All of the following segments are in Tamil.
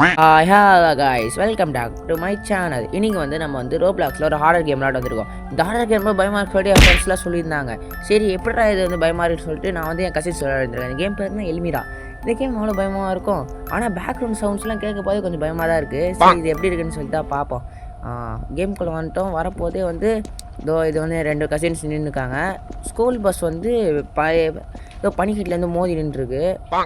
Hello guys, welcome back to my channel. இன்றைக்கி வந்து நம்ம வந்து ரோப்ளாக்ஸில் ஒரு ஹாரர் கேம் விளாட வந்திருக்கோம். இந்த ஹாரர் கேம் பயமாக சொல்லி என் ஃப்ரெண்ட்ஸ்லாம் சொல்லியிருந்தாங்க. சரி எப்படிடா இது வந்து பயமாக இருக்குன்னு சொல்லிட்டு நான் வந்து என் கசின்ஸ் விளையாடுறேன். இந்த கேம் பேர் தான் எலிமிரா. இந்த கேம் அவ்வளோ பயமாக இருக்கும், ஆனால் பேக்ரவுண்ட் சவுண்ட்ஸ்லாம் கேட்க போது கொஞ்சம் பயமாக தான் இருக்குது. சரி இது எப்படி இருக்குன்னு சொல்லிட்டு தான் பார்ப்போம். கேம்குள்ளே வந்துட்டோம். வரப்போதே வந்து இது வந்து 2 கசின்ஸ் நின்றுருக்காங்க. ஸ்கூல் பஸ் வந்து ஏதோ பனிக்கட்டிலேருந்து மோதி நின்றுருக்கு.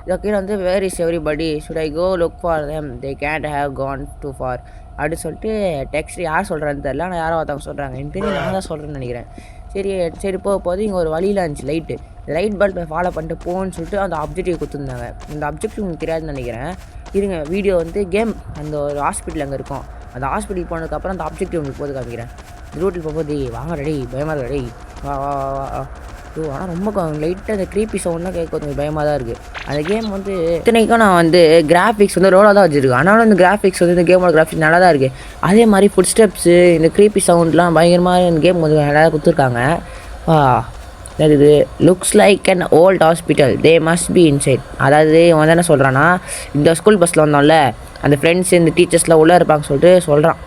இதை கீழே வந்து where is everybody, should I go look for them, they can't have gone too far அப்படின்னு சொல்லிட்டு டெக்ஸ்ட் யார் சொல்கிறான்னு தெரில, ஆனால் யாரோ ஒருத்தவங்க சொல்கிறாங்க. எனக்கு தெரியும், நான் தான் சொல்கிறேன்னு நினைக்கிறேன். சரி போது இங்கே ஒரு வழியில் இருந்துச்சு லைட்டு. லைட் பல்பை ஃபாலோ பண்ணிட்டு போன்னு சொல்லிட்டு அந்த அப்ஜெக்டிவ் கொடுத்துருந்தாங்க. இந்த அப்ஜெக்டிவ் உங்களுக்கு தெரியாதுன்னு நினைக்கிறேன். இருங்க, வீடியோ வந்து கேம் அந்த ஒரு ஹாஸ்பிட்டல் அங்கே இருக்கும். அந்த ஹாஸ்பிட்டல் போனதுக்கப்புறம் அந்த அப்ஜெக்டிவ் உங்களுக்கு போது காமிக்கிறேன். ரோட்டில் போகும்போது வாங்க ரெடி, பயமாக இருக்கு ரெடி, வா வா வா வா. ஆனால் ரொம்ப லைட்டாக அந்த க்ரீப்பி சவுண்ட்லாம் கேட்க கொஞ்சம் பயமாக தான் இருக்குது. அந்த கேம் வந்து இத்தனைக்கும் நான் வந்து கிராஃபிக்ஸ் வந்து ரோலாக தான் வச்சுருக்கேன். ஆனாலும் இந்த கிராஃபிக்ஸ் வந்து இந்த கேமோட கிராஃபிக்ஸ் நல்லா தான் இருக்குது. அதே மாதிரி ஃபுட் ஸ்டெப்ஸு, இந்த க்ரீப்பி சவுண்ட்லாம் பயங்கரமாக இந்த கேம் வந்து நல்லா கொடுத்துருக்காங்க. இது looks like an old hospital, they must be inside. அதாவது இவன் என்ன சொல்கிறான்னா, இந்த ஸ்கூல் பஸ்ஸில் வந்தோம்ல, அந்த ஃப்ரெண்ட்ஸ் இந்த டீச்சர்ஸ்லாம் உள்ளே இருப்பாங்க சொல்லிட்டு சொல்கிறான்.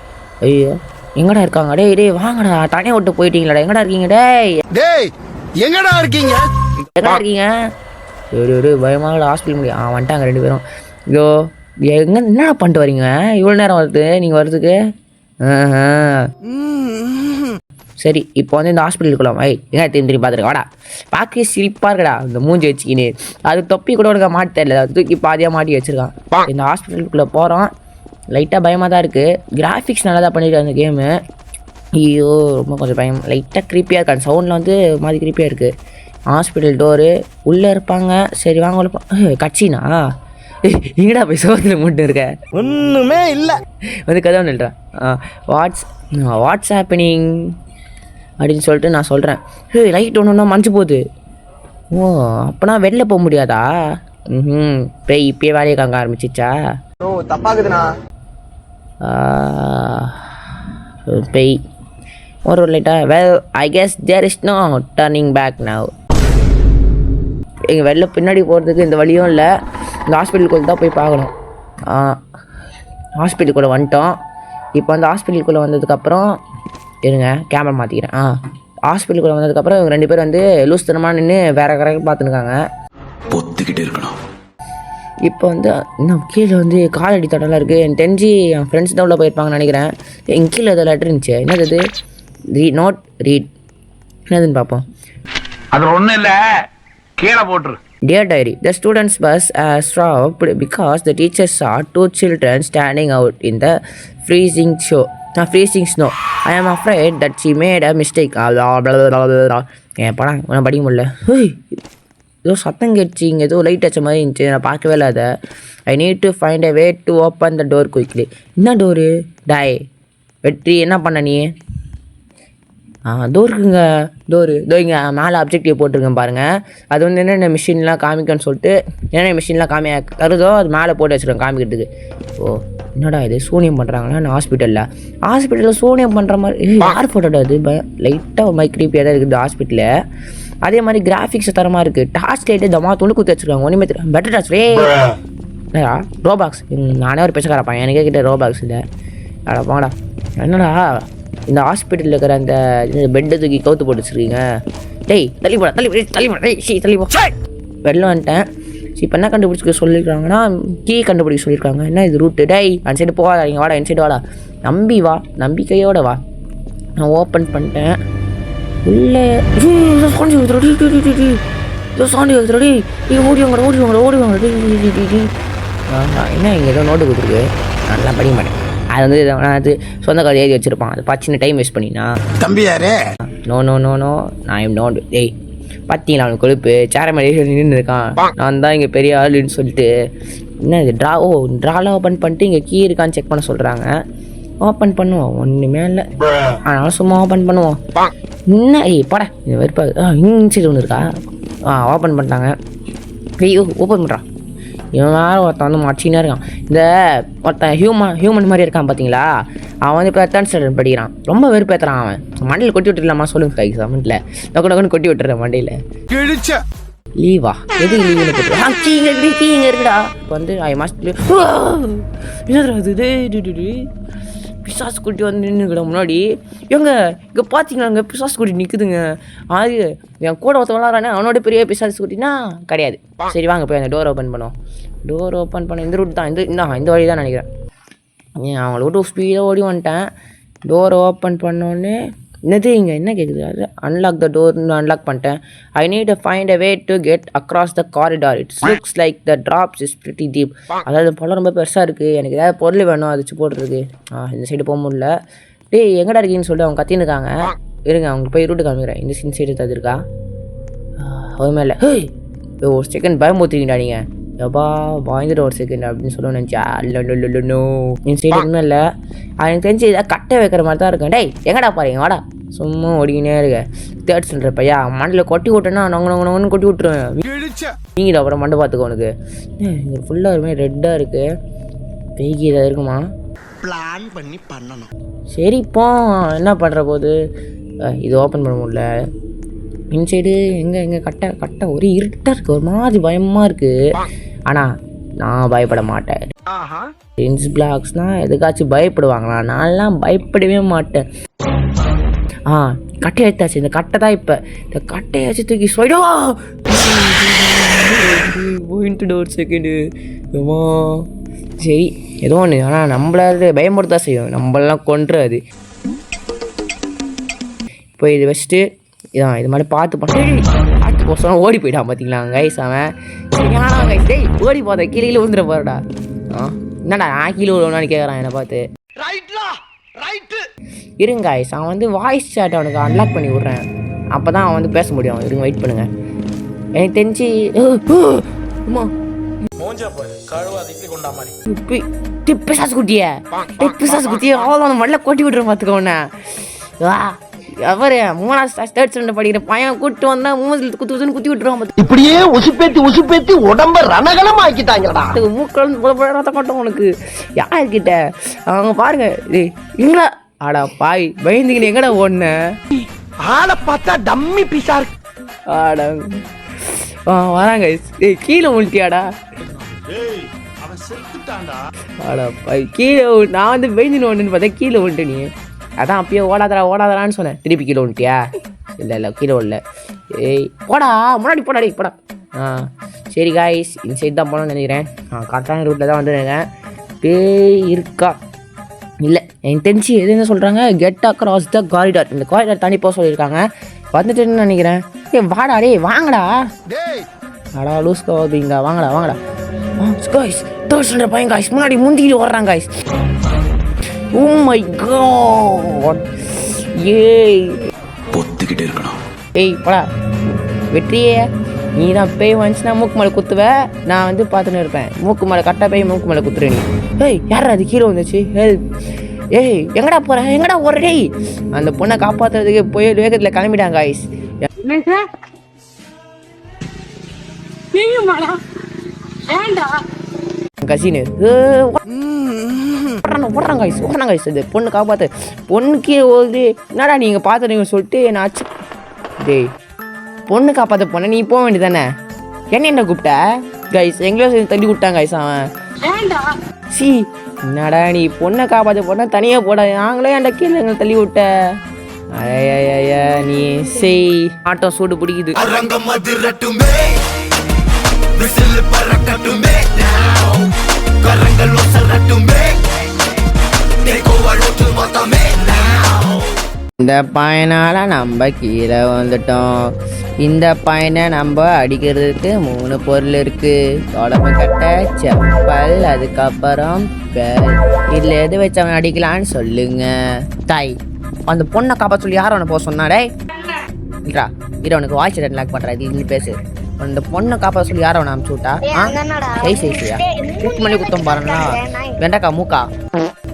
ஐயோ எங்கடா இருக்காங்க? டேய் வாங்கடா, தனியாக விட்டு போயிட்டீங்களாடா, எங்கடா இருக்கீங்க? எங்கடா இருக்கீங்க? ஒரு பயமாக ஹாஸ்பிட்டல் முடியும். வந்துட்டாங்க 2 பேரும். ஐயோ எங்கே என்னடா பண்ணிட்டு வரீங்க இவ்வளோ நேரம் வருது நீங்கள் வர்றதுக்கு? சரி இப்போ வந்து இந்த ஹாஸ்பிட்டலுக்குள்ள எங்கே திரும்பி பார்த்துருக்க வாடா, பார்க்க சிரிப்பாக இருக்கடா இந்த மூஞ்சி வச்சுக்கின்னு. அது தொப்பி கூட உனக்கு மாட்டி தெரியல, தூக்கி பாதியாக மாட்டி வச்சுருக்கான். இந்த ஹாஸ்பிட்டலுக்குள்ளே போகிறோம். லைட்டாக பயமாக தான் இருக்குது. கிராஃபிக்ஸ் நல்லா தான் பண்ணியிருக்காங்க இந்த கேமு. ஐயோ ரொம்ப கொஞ்சம் பயம், லைட்டாக க்ரீப்பியாக இருக்காது. சவுண்டில் வந்து மாதிரி க்ரீப்பியாக இருக்குது. ஹாஸ்பிட்டல் டோரு உள்ளே இருப்பாங்க. சரி வாங்க உள்ள கட்சினா எங்கடா போய் சோகத்தில் மட்டும் இருக்க? ஒன்றுமே இல்லை வந்து கதை ஒன்றுல்றேன். வாட்ஸ் ஹேப்பனிங் அப்படின்னு சொல்லிட்டு நான் சொல்கிறேன். லைட் ஒன்று மறைஞ்சு போகுது. ஓ அப்போனா வெளில போக முடியாதா? பேய் இப்பயே வேலையை காங்க ஆரம்பிச்சிச்சா? தப்பாக்குதுண்ணா. பேய் ஒரு லைட்டாக well I guess there is no turning back now. எங்கள் வெளில பின்னாடி போகிறதுக்கு இந்த வழியும் இல்லை. இந்த ஹாஸ்பிட்டலுக்குள்ளே தான் போய் பார்க்கணும். ஹாஸ்பிட்டலுக்குள்ளே வந்துட்டோம். இப்போ அந்த ஹாஸ்பிட்டலுக்குள்ளே வந்ததுக்கப்புறம் இருங்க கேமரா மாற்றிக்கிறேன். ஹாஸ்பிட்டலுக்குள்ளே வந்ததுக்கப்புறம் இவங்க 2 பேர் வந்து லூஸ் தனமாக நின்று வேற பார்த்துருக்காங்க. பொத்துக்கிட்டே இருக்கணும். இப்போ வந்து இன்னும் கீழே வந்து காலடி தடம்லாம் இருக்குது. எனக்கு தெரிஞ்சு என் ஃப்ரெண்ட்ஸ் தான் உள்ள போயிருப்பாங்கன்னு நினைக்கிறேன். எங்கள் கீழே ஏதோ லெட்டர் இருந்துச்சு. என்னது இது? ரீட் என்னதுன்னு பார்ப்போம். அது ஒன்றும் இல்லை, கீழே போட்டுரு. Dear diary, the students bus stopped because the teacher saw 2 children standing out in the freezing snow. I am afraid that she made a mistake. ஏன் படம் நான் படிக்க முடியல. ஏதோ சத்தம் கேட்டுச்சு, இங்கே ஏதோ லைட் அடிச்ச மாதிரி இருந்துச்சு, நான் பார்க்கவே இல்லை அதை. I need to find a way to open the door quickly. என்ன டோரு? டாய் வெற்றி என்ன பண்ண நீ? டோருக்குங்க டோரு இதோ இங்கே மேலே அப்ஜெக்டிவ் போட்டிருக்கேன் பாருங்கள். அது வந்து என்னென்ன மிஷின்லாம் காமிக்கன்னு சொல்லிட்டு என்னென்ன மிஷின்லாம் தருதோ அது மேலே போட்டு வச்சுருக்கேன் காமிக்கிறதுக்கு. ஓ என்னடா இது சூனியம் பண்ணுறாங்கன்னா நான் ஹாஸ்பிட்டலில் சூனியம் பண்ணுற மாதிரி யார் ஃபோட்டோட அது லைட்டாக ஒரு க்ரீப்பியாக தான் இருக்குது ஹாஸ்பிட்டலில். அதே மாதிரி கிராஃபிக்ஸ் தரமாக இருக்குது. டார்ச் லைட்டு தமா துணி குத்தி வச்சுருக்காங்க. ஒன்றுமே பெட்டர் டார்ச் ரோபாக்ஸ். நானே ஒரு பேசக்காரப்பேன், எனக்கே கிட்டே ரோபாக்ஸ் இல்லை. அடா போங்கடா. என்னடா இந்த ஹாஸ்பிட்டலில் இருக்கிற அந்த பெட்டை தூக்கி கவுத்து போட்டு வச்சுருக்கீங்க? டேய் தள்ளி போட வெளில வந்துட்டேன். இப்போ என்ன கண்டுபிடிச்சிக்க சொல்லியிருக்காங்கன்னா கீ கண்டுபிடிக்க சொல்லியிருக்காங்க. என்ன இது ரூட்டு? டேய் அந்த சைடு போகாதீங்க, வாடா என் சைடு வாடா, நம்பிக்கையோட வா. நான் ஓப்பன் பண்ணிட்டேன். உள்ளே சாண்டி வைக்கிறடி ஓடிவாங்க. என்ன இங்கே ஏதோ நோட்டு கொடுத்துருக்கு, நல்லா படிக்க மாட்டேன். அது வந்து அது சொந்த கால் எழுதி வச்சுருப்பான். அது பச்சின டைம் வேஸ்ட் பண்ணினா தம்பியாரே. நோ நான் எம் நோட். டேய் பார்த்தீங்களா அவனுக்கு கொழுப்பு சேர மாதிரி நின்று இருக்கான். நான் தான் இங்கே பெரிய ஆளுன்னு சொல்லிட்டு என்ன இது ட்ராவில் ஓப்பன் பண்ணிட்டு இங்கே கீ இருக்கான்னு செக் பண்ண சொல்கிறாங்க. ஓப்பன் பண்ணுவோம், ஒன்றுமே இல்லை. ஆனாலும் சும்மா ஓப்பன் பண்ணுவோம். என்ன பட வெறுப்பா இன்சைடு ஒன்று இருக்கா? ஓப்பன் பண்ணிட்டாங்க. ஐயோ ஓப்பன் பண்ணுறான். இவன் வேறு ஒருத்தன் வந்து மச்சின்னா இருக்கான். இந்த ஒருத்தன் ஹியூமன் மாதிரி இருக்கான் பார்த்தீங்களா? அவன் வந்து இப்போ 3rd ஸ்டாண்டர்ட் படிக்கிறான். ரொம்ப வெறுப்பேற்றுறான். அவன் மண்டையில் கொட்டி விட்டுருலாமா சொல்லுங்க கை சமண்டில் டக்குன்னு கொட்டி விட்டுறேன் மண்டையில். லீவா எது லீவுன்னு போட்டு கீங்க இருக்குடா இப்போ வந்து ஐ மஸ்ட் என்னது பிசாஸ் குட்டி வந்து நின்றுக்கிட முன்னாடி எங்க இங்கே பார்த்தீங்களாங்க பிசாஸ் குட்டி நிற்குதுங்க அது என் கூட ஒருத்த விளாட்றானே அவனோட பெரிய பிசாஸ் குட்டினா கிடையாது. சரி வாங்க போய் அந்த டோர் ஓப்பன் பண்ணுவோம். டோர் ஓப்பன் பண்ண இந்த ரூட் தான் இந்த வழி தான் நினைக்கிறேன். அவங்கள விட்டு ஸ்பீடாக ஓடி வந்துட்டேன். டோரை ஓப்பன் பண்ணோடனே என்னது இங்கே என்ன கேட்குது அது அன்லாக் த டோர்னு அன்லாக் பண்ணிட்டேன். I need find a way to get across the corridor. It's looks like the drops is pretty deep. அதாவது பழம் ரொம்ப பெருசாக இருக்குது. எனக்கு ஏதாவது பொருள் வேணும் அது வச்சு போட்டுருக்கு. இந்த சைடு போக முடியல. டேய் எங்கடா இருக்கீங்கன்னு சொல்லிட்டு அவங்க கத்தின்னு இருக்காங்க. இருங்க அவங்க போய் ரூட்டு காமிக்கிறேன். இந்த சைடு தந்துருக்கா அது மேலே ஒரு செகண்ட் பயமுறுத்துறீங்கடா நீங்கள் எப்பா வாங்கிட்டு ஒரு செகண்ட் அப்படின்னு சொல்லுவேன் நினச்சா இல்லைன்னோ இந்த சைடு இன்னும் இல்லை. எனக்கு தெரிஞ்சு இதாக கட்டை வைக்கிற மாதிரி தான் இருக்கேன். டேய் எங்கடா பாருங்க வாடா சும்மா ஓடிக்கினே இருக்க தேர்ட் சென்டர் பையா மண்ணில் கொட்டி விட்டேன்னா நொங்கன்னு கொட்டி விட்டுருவேன். நீங்கள் அப்புறம் மண்டை பார்த்துக்கோ உனக்கு இங்கே ஃபுல்லாக ஒரு மாதிரி ரெட்டாக இருக்குது. பெய்கி ஏதாவது இருக்குமா பிளான் பண்ணி பண்ணணும். சரி இப்போ என்ன பண்ணுற போது இது ஓப்பன் பண்ண முடியல. இன்சைடு எங்கே கட்டை ஒரே இருட்டாக இருக்குது. ஒரு மாதிரி பயமாக இருக்குது. ஆனால் நான் பயப்பட மாட்டேன். இன்ஸ் பிளாக்ஸ்னால் எதுக்காச்சும் பயப்படுவாங்களா? நான்லாம் பயப்படவே மாட்டேன். கட்டை எடுத்தாச்சு. இந்த கட்டை தான் இப்போ இந்த கட்டையை வச்சு தூக்கி சொல்லிடோ போயிட்டு ஒரு செகண்டு சரி ஏதோ ஒன்று. ஆனால் நம்மளால பயமுறுத்தா செய்யும். நம்மளாம் கொன்றாது. இப்போ இது வச்சுட்டு இதான் இது மாதிரி பார்த்து பார்த்து போசம் ஓடி போயிட்டான் பார்த்தீங்களா கைஸ் அவன். சரியான கைஸ் டேய் ஓடி போத கீழே வந்துட போறடா. என்னடா நான் கீழே விழுவனான்னு கேட்குறான் என்னை பார்த்து. இருங்க கைஸ் அவன் வந்து வாய்ஸ் சாட் அவனுக்கு அன்லாக் பண்ணி விட்றேன். அப்போ தான் அவன் வந்து பேச முடியும். இருங்க வெயிட் பண்ணுங்க. எனக்கு தெரிஞ்சு பிசாசு குட்டிய அவ்வளோ மல்ல கொட்டி விட்றேன் பார்த்துக்கோண்ணே. அவர் 3வது தேர்ட் ஸ்டாண்டர்ட் படிக்கிற பையன் கூட்டு வந்தா மூஞ்சில் குத்தி விட்டுருவான். இப்படியே உசுப்பேத்தி உடம்ப ரணகலம் ஆக்கிட்டாங்கடா. மூக்கள் ரத்தம் கொட்டும் உனக்கு யார்கிட்ட அவங்க பாருங்க. இல்ல ஆடா பாய் பயந்துக்கிட்டு எங்கடா ஓடுன ஆளை பார்த்தா டம்மி பீஸா இருக்கு. ஆடா வராங்க கீழே உள்ட்டியாடா. ஆடா பாய் கீழே நான் வந்து பயந்துன்னு ஒன்றுன்னு பார்த்தா கீழே உள்ட்டு நீ அதான் அப்பயே ஓடாதரான்னு சொன்னேன். திருப்பி கீழே வந்துட்டியா? இல்லை கீழே இல்லை. போடா முன்னாடி போடா. சரி காய்ஸ் இந்த சைடு தான் போகணும்னு நினைக்கிறேன். கரெக்டான ரூட்டில் தான் வந்துடுங்க. பேய் இருக்கா இல்லை எனக்கு தெரிஞ்சு எது என்ன சொல்கிறாங்க கெட் அக்ராஸ் த காரிடார். இந்த காரிடார் தாண்டி போக சொல்லியிருக்காங்க. வந்துட்டுன்னு நினைக்கிறேன். வாடா வாங்கடா அடா லூஸ்கா ஓதுவீங்களா வாங்கடா காய்ஸ் தேர்ட் ஸ்டாண்டர்ட் பையன் காய்ஸ் முன்னாடி முந்திக்கிட்டு ஓடுறாங்க காய்ஸ். Oh my god. பொத்துக்கிட்டே இருக்கணும். போடா வெற்றியே நீ தான் பேய் வந்துச்சுன்னா மூக்கு மேலே குத்துவ. நான் வந்து பார்த்துன்னு இருப்பேன். மூக்கு மேலே கரெக்டாக பேய் மூக்கு மேலே குத்துற நீ. யாரா அது கீழே வந்துச்சு? எங்கடா போற எங்கடா ஓடுற? அந்த பொண்ணை காப்பாற்றுறதுக்கு போய் வேகத்தில் கிளம்பிட்டாங்க காய்ஸ். கசினு ஓடுறாங்க காய்ஸ். அது பொண்ணு காப்பாற்று பொண்ணுக்கு ஓடுது. என்னடா நீங்கள் பார்த்துறீங்கன்னு சொல்லிட்டு என்ன ஆச்சு? டேய் பொண்ணு காப்பாற்ற பொண்ணை நீ போக வேண்டியதானே. என்ன கூப்பிட்ட கைஸ்? எங்கேயோ தள்ளி விட்டாங்க கைஸ் அவன். சி என்னடா நீ பொண்ணை காப்பாற்ற பொண்ணை தனியாக போட நாங்களே அந்த கீழே எங்களை தள்ளி விட்ட. நீ செய் ஆட்டம் சூடு பிடிக்குது. இந்த பையனால நம்ம கீழே வந்துட்டோம். இந்த பையனை நம்ம அடிக்கிறதுக்கு 3 பொருள் இருக்கு. தொடப்பு கட்டை செப்பல் அதுக்கப்புறம் இதில் எது வச்சு அவன் அடிக்கலான்னு சொல்லுங்க. தாய் அந்த பொண்ணை காப்பாற்ற சொல்லி யார் அவனை போக சொன்னாடே இல்லா இரு அவனுக்கு வாய்ஸ் லாக் பண்ணுறா. இது பேசு அந்த பொண்ணை காப்பாற்ற சொல்லி யார் அவனை அனுப்பிச்சு விட்டா? செய்யா மூக்கு மேலே குத்தம் பாருங்களா வெண்டைக்கா மூக்கா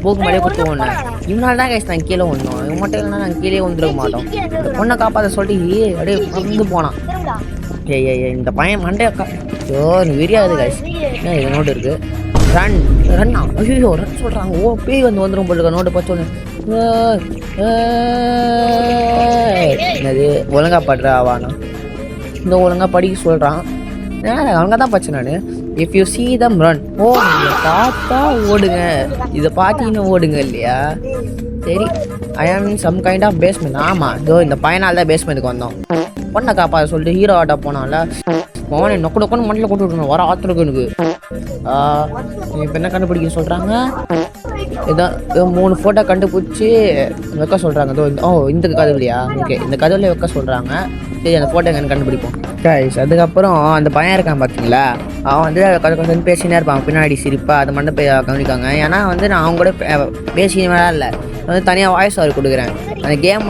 மூக்கு மேலே குத்துவோன்னு இவனால தான் கைஸ் நான் கீழே ஒன்றோம். இவன் மட்டும் இல்லைன்னா நாங்கள் கீழே வந்துருக்க மாட்டோம். இந்த பொண்ணை காப்பாற்ற சொல்லிட்டு அப்படியே வந்து போனான். இந்த பையன் மண்டையக்கா நீ விரியாது கைஸ். என்ன இது நோட்டு இருக்கு ரன்னா ஐயோ ரன் சொல்கிறாங்க. பேய் வந்துடும் போட்டுருக்க நோட்டு பச்சோன்னு. என்னது ஒழுங்கா படுற ஆவானா இந்த ஒழுங்காக படிக்க சொல்கிறான். அவங்க தான் பச்சை நான். If you see them run, ஓ இதை பார்த்தா ஓடுங்க, இதை பார்த்தீங்கன்னா ஓடுங்க இல்லையா? சரி, I am in some kind of basement. ஆமாம், இதோ இந்த பையனால் தான் பேஸ்மெண்ட்டுக்கு வந்தோம். பொண்ணை காப்பாற்ற சொல்லிட்டு ஹீரோ ஆட்டா போனால அவனை நொக்கு மண்ணில் கொண்டு விட்டுருணும் வர ஆத்திரக்கு எனக்கு. இப்போ என்ன கண்டுபிடிக்க சொல்கிறாங்க? ஏதோ 3 ஃபோட்டோ கண்டுபிடிச்சி வைக்க சொல்கிறாங்க. இந்த கதவுலையா? ஓகே, இந்த கதவுல வைக்க சொல்கிறாங்க. சரி, அந்த ஃபோட்டோ எங்கன்னு கண்டுபிடிப்போம் கைஸ். அதுக்கப்புறம் அந்த பையன் இருக்கான் பார்த்தீங்களா, அவன் வந்து கொஞ்சம் பேசினே இருப்பான் பின்னாடி சிரிப்பா. அதை மட்டும் போய் கவனிக்காங்க. ஏன்னா வந்து நான் அவங்க கூட பேசினே இல்லை, வந்து தனியாக வாய்ஸ் ஓவர் கொடுக்குறேன். அந்த கேம்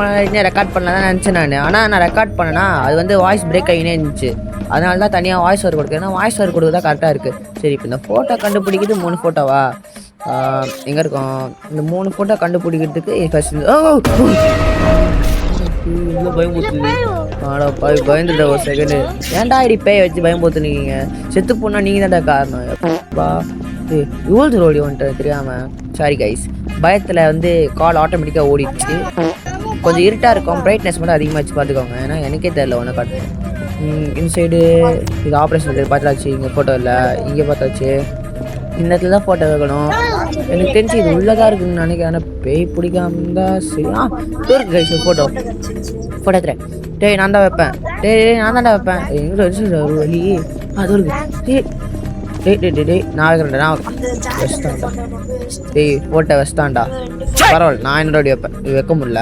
ரெக்கார்ட் பண்ணலாம் தான் நினச்சேன் நான். ஆனால் நான் ரெக்கார்ட் பண்ணேன்னா அது வந்து வாய்ஸ் பிரேக் ஆகினே இருந்துச்சு. அதனால தான் தனியாக வாய்ஸ் ஓவர் கொடுக்குறேன். ஏன்னா வாய்ஸ் ஓவர் கொடுக்குறதா கரெக்டாக இருக்குது. சரி, இப்போ இந்த ஃபோட்டோ கண்டுபிடிக்கிறது 3 ஃபோட்டோவா எங்கே இருக்கும்? இந்த 3 ஃபோட்டோ கண்டுபிடிக்கிறதுக்கு பயந்துட்ட ஒரு செகண்டு. ஏன்டா இப்படி பேய் வச்சு பயம்படுத்துனீங்க? செத்து போனா நீங்கள் தான்டா காரணம். யூல்ஸ் ரோடி வந்துட்டு தெரியாமல். சாரி கைஸ், பயத்தில் வந்து கால் ஆட்டோமேட்டிக்காக ஓடிடுச்சு. கொஞ்சம் இருட்டாக இருக்கும், பிரைட்னஸ் மட்டும் அதிகமாக வச்சு பார்த்துக்கோங்க. ஏன்னா எனக்கே தெரியல ஒன்று காட்டுறேன். இன்சைடு இது ஆப்ரேஷன் பார்த்தாச்சு. இங்கே ஃபோட்டோ இல்லை, இங்கே பார்த்தாச்சு. இந்த இடத்துல தான் ஃபோட்டோ வைக்கணும். எனக்கு தெரிஞ்சு இது உள்ளதாக இருக்குன்னு நினைக்கிறேன். ஆனால் பேய் பிடிக்காம இருந்தால் சரி. இருக்கு கைஸ் ஃபோட்டோ எடுத்துறேன். டேய் நான் தான் வைப்பேன். நான் தான்டா வைப்பேன். எங்கே ஒரு வழி அது இருக்கு. டேய் நான் வைக்கிறேன்டா, நான் வெஸ்டாண்டா. டேய் ஃபோட்டோ வெஸ்டாண்டா. பரவாயில்ல, நான் என்னோட வைப்பேன். இது வைக்க முடியல.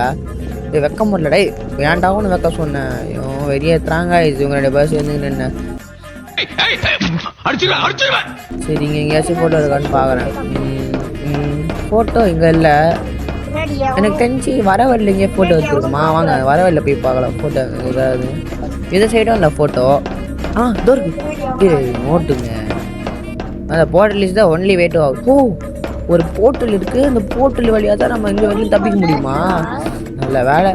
டேய் வேண்டாம்னு வைக்க சொன்னேன். வெளியேற்றுறாங்க இவங்களுடைய பஸ் வந்து என்ன. சரி, இங்கே எங்கேயாச்சும் ஃபோட்டோ இருக்கான்னு பார்க்குறேன். ஃபோட்டோ இங்கே இல்லை. எனக்கு தெரிஞ்சு வரவழில் இங்கே ஃபோட்டோ வச்சுருக்குமா? வாங்க வரவழில் போய் பார்க்கலாம் ஃபோட்டோ ஏதாவது. இந்த சைடும் இல்லை ஃபோட்டோ. இதோ இருக்கு. நோட்டுங்க. அந்த portal is the only way to out. ஒரு போர்ட்டல் இருக்குது. அந்த போர்ட்டல் வழியாக தான் நம்ம இங்கே வெளியில் தப்பிக்க முடியுமா? நல்ல வேலை.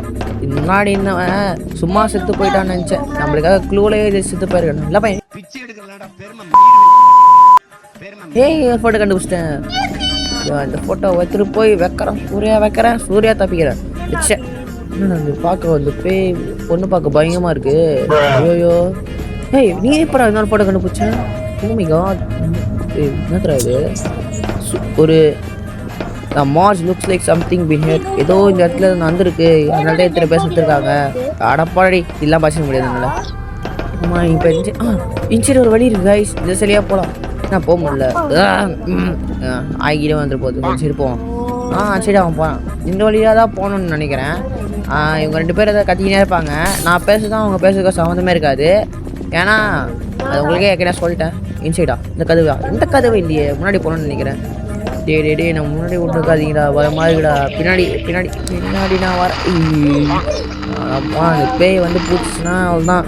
முன்னாடி இருந்தவன் சும்மா செத்து போயிட்டான்னு நினச்சேன். நம்மளுக்காக க்ளூலேயே செத்து போயிருக்கணும். இல்லை பையன் ஃபோட்டோ கண்டுபிடிச்சிட்டேன். இந்த ஃபோட்டோ வச்சுட்டு போய் வைக்கிறேன். சூர்யா தப்பிக்கிறேன். பார்க்க வந்து பேய் பொண்ணு பார்க்க பயங்கரமாக இருக்கு. ஐயோ நீ எப்போ இன்னொரு ஃபோட்டோ கண்டுபிடிச்சேன்? பூமிகா என்ன இது? ஒரு Mars looks like something been here. ஏதோ இந்த இடத்துல வந்துருக்கு, அதனால தான் இத்தனை பேர் சுற்றுருக்காங்க. அடப்பாடி இதெல்லாம் பேச முடியாது என்னால். ஆமாம், இப்போ இன்சைடு ஒரு வழி இருக்குது கைஸ். இந்த சரியாக போகலாம். நான் போக முடியல. ஆகிட்டே வந்துட்டு போகுது. சரி போவோம். சரி அவன் போகிறான். இந்த வழியாக தான் போகணுன்னு நினைக்கிறேன். இவங்க 2 பேர் எதாவது கத்திக்கினே இருப்பாங்க. நான் பேசுதான் அவங்க பேசுறதுக்கு சம்மந்தமே இருக்காது. ஏன்னா அது உங்களுக்கே ஏற்கனவே சொல்லிட்டேன். இன்சைடா இந்த கதவு இல்லையே, முன்னாடி போகணுன்னு நினைக்கிறேன். டே நான் முன்னாடி விட்டுருக்காதீங்கடா, வர மாதிரிடா. பின்னாடி நான் வரேன். அப்பா அந்த பேய் வந்து பூச்சிச்சுன்னா அவ்வளோதான்.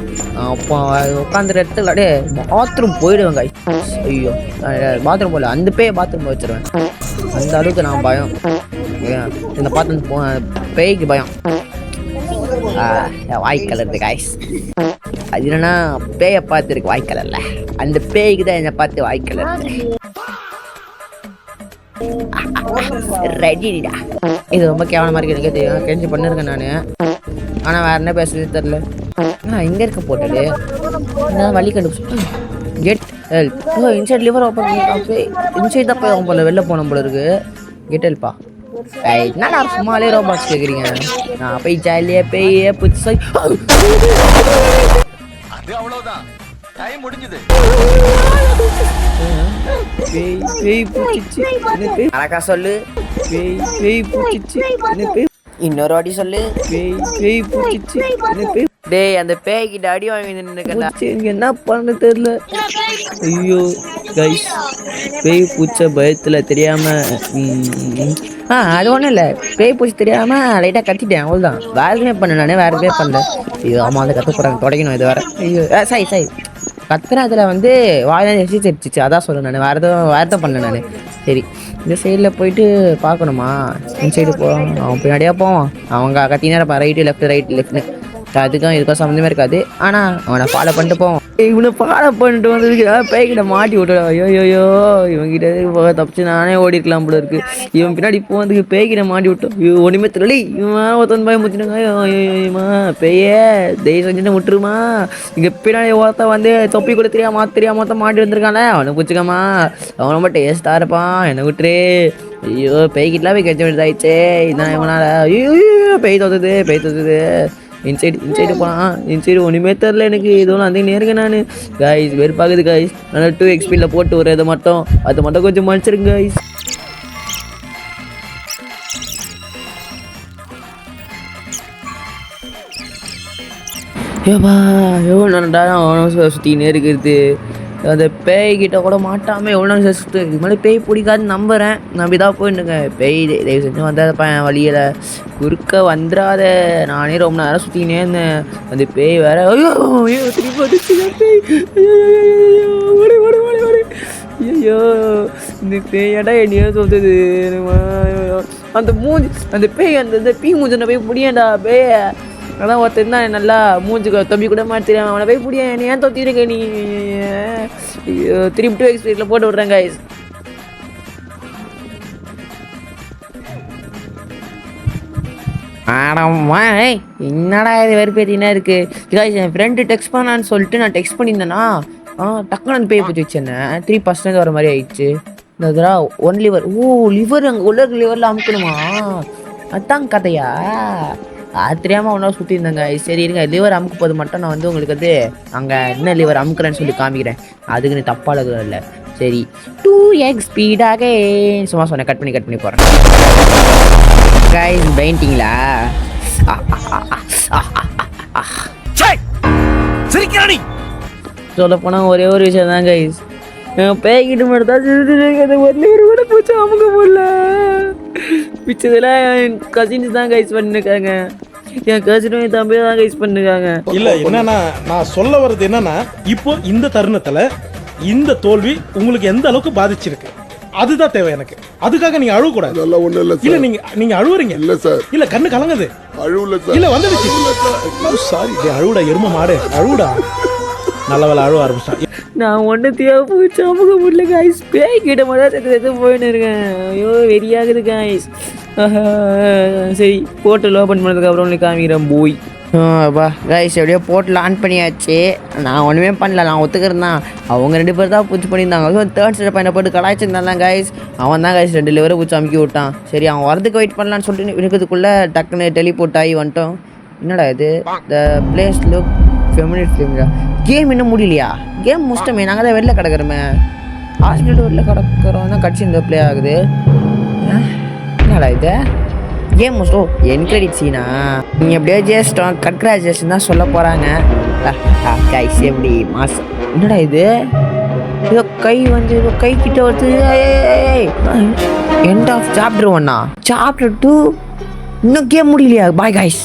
அப்போ உட்காந்துற இடத்துல டே பாத்ரூம் போயிடுவேங்க. ஐயோ பாத்ரூம் போகல, அந்த பேயை பாத்ரூம் வச்சிருவேன். அந்த அளவுக்கு நான் பயம். இந்த பாத்ரூம் பேய்க்கு பயம். வாய் கலருது காய்ஸ். அது என்னன்னா பேயை பார்த்துருக்கு வாய் கலர்ல. அந்த பேய்க்கு தான் என்னை பார்த்து வாய் கலர். ரெடிடா. இது ரொம்ப கேவலமாக இருக்கு, எனக்கே தெரியும். கெஞ்சி பண்ணிருக்கேன் நான். ஆனால் வேற என்ன பேசுறது தெரில. இங்கே இருக்க போட்டது என்ன வழி கண்டுபிடிச்சு. Get help. Inside liver open பண்ணி இன்சைட் தான் போய் அவன் போல வெளில போன போல இருக்கு. கெட் ஹெல்ப்பா. என்னடா சும்மாலே ரோபாக்ஸ் கேட்குறீங்க? நான் போய் ஜாலியாக பேயே புதுசா அழகா சொல்லு. இன்னொரு வாட்டி சொல்லு. டேய் அந்த பேய்கிட்ட அடி வாங்கி நின்று என்ன பண்ண தெரியல. ஐயோ கைஸ், பேய் பூச்ச பயத்துல தெரியாம அது ஒன்றும் இல்லை. பேய் பூச்சி தெரியாம லைட்டாக கத்திட்டேன், அவ்வளோதான். வேற எதுவுமே பண்ண நான் வேற எதுவுமே பண்ணல. ஐயோ ஆமாம், அதை கற்று போகிறாங்க தொடக்கணும். இது வேற. ஐயோ சரி கத்துறதுல வந்து வாயிலாம் எரிச்சிச்சு. அதான் சொல்லுவேன் நான். வேறு எதுவும் பண்ணேன் நான். சரி, இந்த சைடில் போயிட்டு பார்க்கணுமா? இந்த சைடு போவான், அவன் பின்னாடியாக போவான். அவங்க கத்தினா இருப்பான் ரைட்டு லெஃப்ட்னு. அதுக்கும் இதுக்கும் சம்மந்தமே இருக்காது. ஆனால் அவனை ஃபாலோ பண்ணிட்டு போவான். இவனை ஃபாலோ பண்ணிட்டு வந்ததுக்கு பேய்கிட்ட மாட்டி விட்டுடா. ஐயோ இவன்கிட்ட தப்பிச்சு நானே ஓடிருக்கலாம் போல இருக்கு. இவன் பின்னாடி இப்போ வந்து பேய்கிட்ட மாட்டி விட்டோம். ஒன்றுமே தெரியல. இவன் ஒருத்தன் பயம் முத்தினுங்க. ஐயோமா பேயே தெய்வம் செஞ்சுட்டு விட்டுருமா. இங்கே பின்னாடி ஒருத்தன் வந்து தொப்பி கூட தெரியாம மொத்தம் மாட்டி வந்திருக்கானே. அவனை பிடிச்சிக்கம்மா. அவன் ரொம்ப டேஸ்ட்டாக இருப்பான். என்னை விட்டுரு. ஐயோ பேய்கிட்டலாம் போய் கெச்ச வேண்டியதாயிடுச்சே. இதான் இவனால. ஐயோ பேய் தோத்துது. இன்சைடு போகலாம். இன்சைடு ஒன்றுமே தெரில எனக்கு. இதெல்லாம் அந்த நேருங்க நான் கைஸ் வெறுப்பாகுது கைஸ். நல்லா 2 XPயில் போட்டு வர அதை மட்டும் கொஞ்சம் மன்னிச்சிருங்க கைஸ். ஏப்பா எவ்வளோ நேரம்டா அவனும் சுற்றினே இருக்கிறது. அந்த பேய்கிட்ட கூட மாட்டாமல் எவ்வளோ நேரம் சுற்று. இது மாதிரி பேய் பிடிக்காதுன்னு நம்புகிறேன். நம்பி தான் போயிட்டுங்க. பேய் தயவு செஞ்சு வந்தாதப்பா என் வழியில் குறுக்க வந்துடாத. நானே ரொம்ப நேரம் சுற்றினே இருந்தேன். அந்த பேய் வேற ஐயோ திருப்பி வந்துச்சு பேய். ஓடு. ஐயோ இந்த பேயடா என்னையோ சொல்லுது. அந்த மூஞ்சி அந்த பேய் அந்த பீ மூஞ்சனை போய் முடியண்டா பேய. அதான் ஒருத்தர் தான் நல்லா மூஞ்சுக்கு தம்பி கூட மாற்றிடுறேன். அவனை போய் முடியும். என்ன ஏன் தொத்திருக்க நீ. திரும்பி 2 XPயில் போட்டு விட்றேன் கைஸ். ஆடம்மா என்னடா இது வெறுப்பேத்தினா இருக்கு கைஸ். என் ஃப்ரெண்டு டெக்ஸ்ட் பண்ணான்னு சொல்லிட்டு நான் டெக்ஸ்ட் பண்ணியிருந்தேன்னா டக்குன்னு அந்த பேய் போச்சு வச்சேன்னேன். 3% வர மாதிரி ஆயிடுச்சு. இந்த தடவை 1 லிவர். லிவர் அங்கே உள்ள லிவரில் அமுக்கணுமா? அதான் கதையா? அது தெரியாமல் ஒன்றா சுற்றிருந்தாங்க. சரி இருங்க லிவர் அமுக்கு போது மட்டும் நான் வந்து உங்களுக்கு வந்து அங்கே என்ன லிவர் அமுக்குறேன்னு சொல்லி காமிக்கிறேன். அதுக்கு நீ தப்பாக இல்லை. சரி 2x ஸ்பீடாக சும்மா சொன்னேன். கட் பண்ணி போகிறேன் கைஸ். பெயிண்டிங்களா சொல்ல போனால் ஒரே ஒரு விஷயம் தான் கைஸ். பேய்கிட்ட மட்டும் தான் சிரிச்சுட்டு ஒரு லிவர் கூட பூச்சி அமுக்க முடியல. பிச்சதெல்லாம் என் கசின்ஸ் தான் கைஸ் பண்ணிருக்காங்க. என் கசினும் என் தம்பி தான் கைஸ் பண்ணிருக்காங்க. இல்ல என்னன்னா நான் சொல்ல வர்றது என்னன்னா இப்போ இந்த தருணத்துல இந்த தோல்வி உங்களுக்கு எந்த அளவுக்கு பாதிச்சிருக்கு அதுதான் தேவை எனக்கு. அதுக்காக நீங்க அழுவ கூடாது. அதெல்லாம் ஒண்ணும் இல்ல இல்ல சார். நீங்க அழுவுறீங்க. இல்ல சார். இல்ல கண்ணு கலங்குது. அழுவல சார். இல்ல வந்துடுச்சு. சாரி அழுவுடா எரும மாடு அழுவுடா. நல்ல வேலை அழுவ ஆரம்பிச்சான். நான் ஒன்றத்தையாக போச்சு அமுக முடியல கைஸ். பேய்கிட்ட மட்டும் செத்து போயின்னு இருக்கேன். ஐயோ வெறியாகுது கைஸ். சரி போர்ட்டல் ஓப்பன் பண்ணதுக்கப்புறம் நீ காமிக்கிறேன் போய். பா கைஸ் எப்படியோ போர்ட்டல் ஆன் பண்ணியாச்சு. நான் ஒன்றுமே பண்ணல. நான் ஒத்துக்கிறேன் தான். அவங்க 2 பேர் தான் பூச்சி பண்ணியிருந்தாங்க. ஸோ 3rd ஸ்டெப் பையனை போட்டு கலாய்ச்சிருந்தான் கைஸ். அவன் தான் கைஸ் 2 லிவரை பூச்சி அமுக்கி விட்டான். சரி அவன் வரதுக்கு வெயிட் பண்ணலான்னு சொல்லிட்டு இருக்கிறதுக்குள்ளே டக்குன்னு டெலிபோர்ட் ஆகி வந்துட்டோம். என்னடா இது த பிளேஸ் லுக் ஃபெமினிட் ஃபிலிம்டா. கேம் இன்னும் முடியலையா? கேம் முடிச்சிட்டோமே. நாங்கள் தான் வெளில கிடக்குறோமே. ஹாஸ்பிட்டல் வெளில கிடக்குறோம் தான் கட்சி இந்த ப்ளே ஆகுது. என்னடா இது கேம் முடிச்சோ என் கிரெடிட் சீனா. நீங்கள் எப்படியோ ஜஸ்ட் கன்க்ராச்சுலேஷன் தான் சொல்ல போகிறாங்க கைஸ். எப்படி மாசம் என்னடா இது ஏதோ கை வந்து ஏதோ கை கிட்ட வருது. எண்ட் ஆஃப் சாப்டர் 1 சாப்டர் 2 இன்னும் கேம் முடியலையா? Bye guys.